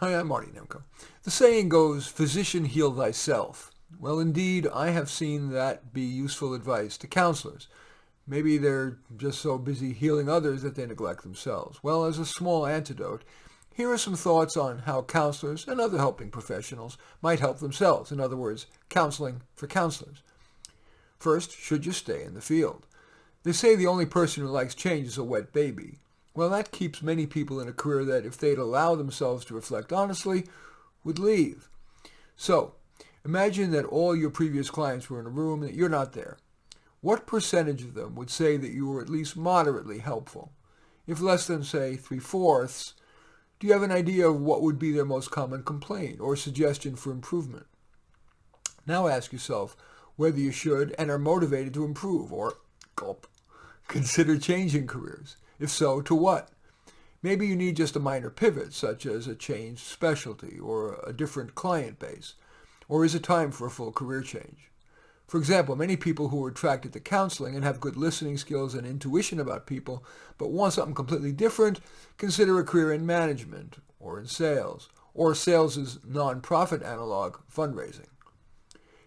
Hi, I'm Marty Nemko. The saying goes, physician, heal thyself. Well, indeed, I have seen that be useful advice to counselors. Maybe they're just so busy healing others that they neglect themselves. Well, as a small antidote, here are some thoughts on how counselors and other helping professionals might help themselves. In other words, counseling for counselors. First, should you stay in the field? They say the only person who likes change is a wet baby. Well, that keeps many people in a career that, if they'd allow themselves to reflect honestly, would leave. So, imagine that all your previous clients were in a room and that you're not there. What percentage of them would say that you were at least moderately helpful? If less than, say, 3/4, do you have an idea of what would be their most common complaint or suggestion for improvement? Now ask yourself whether you should and are motivated to improve or, gulp, consider changing careers. If so, to what? Maybe you need just a minor pivot, such as a changed specialty or a different client base. Or is it time for a full career change? For example, many people who are attracted to counseling and have good listening skills and intuition about people, but want something completely different, consider a career in management or in sales, or sales' non-profit analog, fundraising.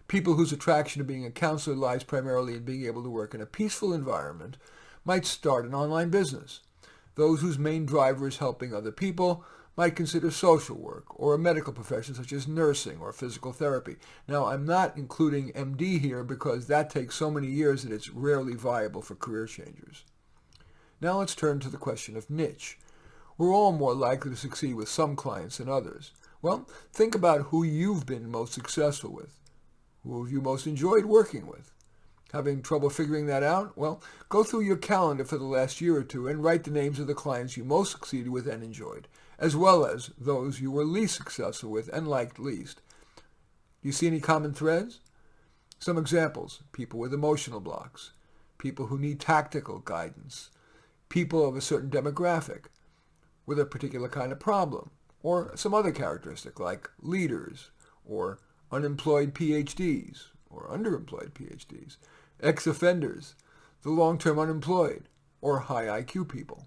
People whose attraction to being a counselor lies primarily in being able to work in a peaceful environment might start an online business. Those whose main driver is helping other people might consider social work or a medical profession such as nursing or physical therapy. Now, I'm not including MD here because that takes so many years that it's rarely viable for career changers. Now let's turn to the question of niche. We're all more likely to succeed with some clients than others. Well, think about who you've been most successful with. Who have you most enjoyed working with? Having trouble figuring that out? Well, go through your calendar for the last year or two and write the names of the clients you most succeeded with and enjoyed, as well as those you were least successful with and liked least. Do you see any common threads? Some examples: people with emotional blocks, people who need tactical guidance, people of a certain demographic, with a particular kind of problem, or some other characteristic like leaders, or unemployed PhDs, or underemployed PhDs, ex-offenders, the long-term unemployed, or high IQ people.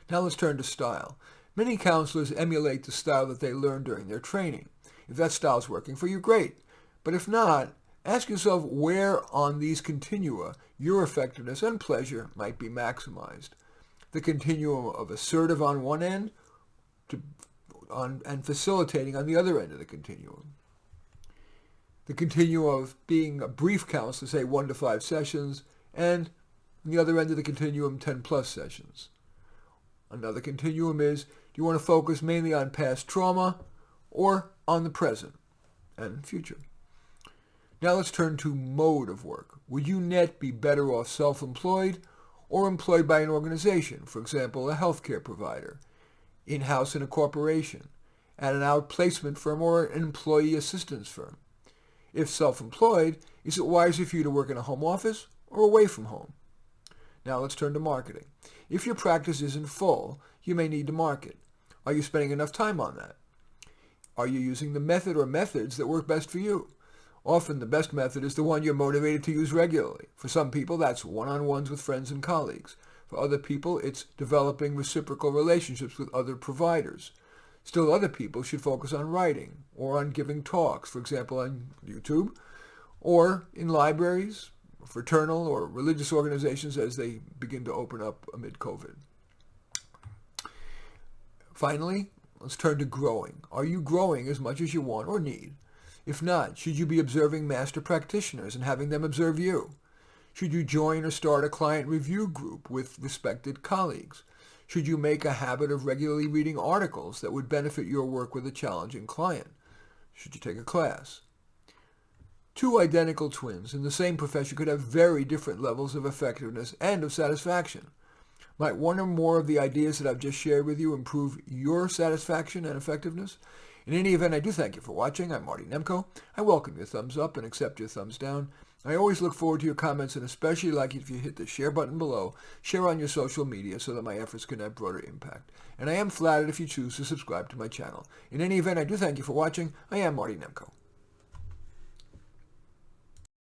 Now let's turn to style. Many counselors emulate the style that they learned during their training. If that style is working for you, great. But if not, ask yourself where on these continua your effectiveness and pleasure might be maximized. The continuum of assertive on one end and facilitating on the other end of the continuum. The continuum of being a brief counselor, say 1 to 5 sessions, and on the other end of the continuum, 10 plus sessions. Another continuum is, do you want to focus mainly on past trauma or on the present and future? Now let's turn to mode of work. Would you net be better off self-employed or employed by an organization, for example, a healthcare provider, in-house in a corporation, at an outplacement firm or an employee assistance firm? If self-employed, is it wiser for you to work in a home office or away from home? Now let's turn to marketing. If your practice isn't full, you may need to market. Are you spending enough time on that? Are you using the method or methods that work best for you? Often the best method is the one you're motivated to use regularly. For some people, that's one-on-ones with friends and colleagues. For other people, it's developing reciprocal relationships with other providers. Still, other people should focus on writing or on giving talks, for example, on YouTube, or in libraries, fraternal or religious organizations as they begin to open up amid COVID. Finally, let's turn to growing. Are you growing as much as you want or need? If not, should you be observing master practitioners and having them observe you? Should you join or start a client review group with respected colleagues? Should you make a habit of regularly reading articles that would benefit your work with a challenging client? Should you take a class? Two identical twins in the same profession could have very different levels of effectiveness and of satisfaction. Might one or more of the ideas that I've just shared with you improve your satisfaction and effectiveness? In any event, I do thank you for watching. I'm Marty Nemko. I welcome your thumbs up and accept your thumbs down. I always look forward to your comments and especially like it if you hit the share button below, share on your social media so that my efforts can have broader impact. And I am flattered if you choose to subscribe to my channel. In any event, I do thank you for watching. I am Marty Nemko.